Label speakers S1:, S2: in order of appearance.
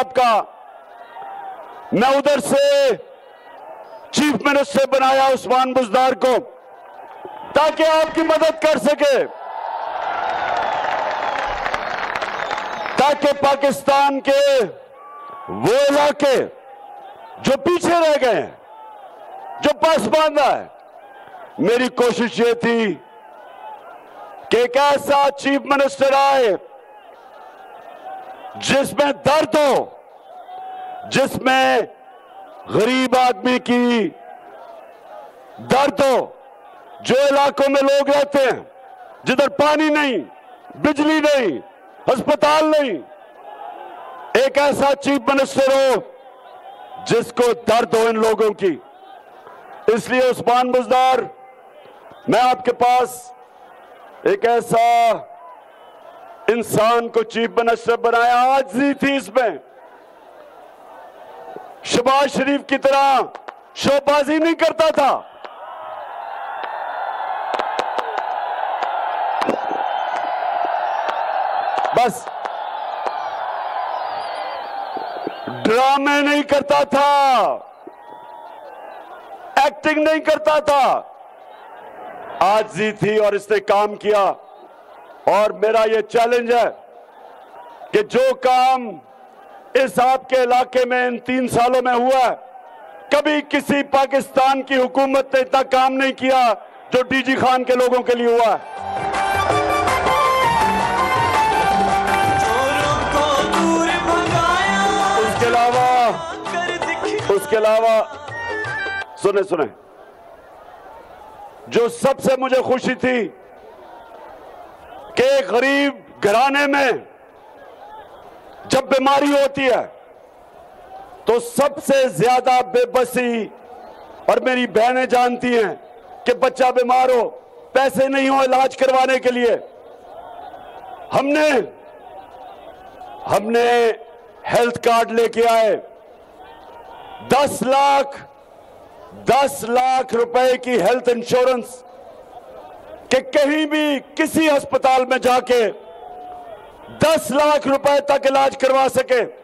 S1: आपका, मैं उधर से चीफ मिनिस्टर बनाया उस्मान बुज़दार को ताकि आपकी मदद कर सके, ताकि पाकिस्तान के वो इलाके जो पीछे रह गए हैं, जो पसमानदा है, मेरी कोशिश ये थी कि एक ऐसा चीफ मिनिस्टर आए जिसमें दर्द हो, जिसमें गरीब आदमी की दर्द हो, जो इलाकों में लोग रहते हैं जिधर पानी नहीं, बिजली नहीं, अस्पताल नहीं, एक ऐसा चीफ मिनिस्टर हो जिसको दर्द हो इन लोगों की। इसलिए उस्मान बुज़दार, मैं आपके पास एक ऐसा इंसान को चीफ मिनिस्टर बनाया। आजिज़ी थी इसमें, शहबाज शरीफ की तरह शोबाजी नहीं करता था, बस ड्रामे नहीं करता था, एक्टिंग नहीं करता था, आजिज़ी थी और इसने काम किया। और मेरा ये चैलेंज है कि जो काम इस आपके इलाके में इन 3 सालों में हुआ है, कभी किसी पाकिस्तान की हुकूमत ने इतना काम नहीं किया जो डीजी खान के लोगों के लिए हुआ है। उसके अलावा सुने, जो सबसे मुझे खुशी थी कि गरीब घराने में जब बीमारी होती है तो सबसे ज्यादा बेबसी, और मेरी बहनें जानती हैं कि बच्चा बीमार हो, पैसे नहीं हो इलाज करवाने के लिए, हमने हेल्थ कार्ड लेके आए। 10 लाख रुपए की हेल्थ इंश्योरेंस कि कहीं भी किसी अस्पताल में जाके 10 लाख रुपए तक इलाज करवा सके।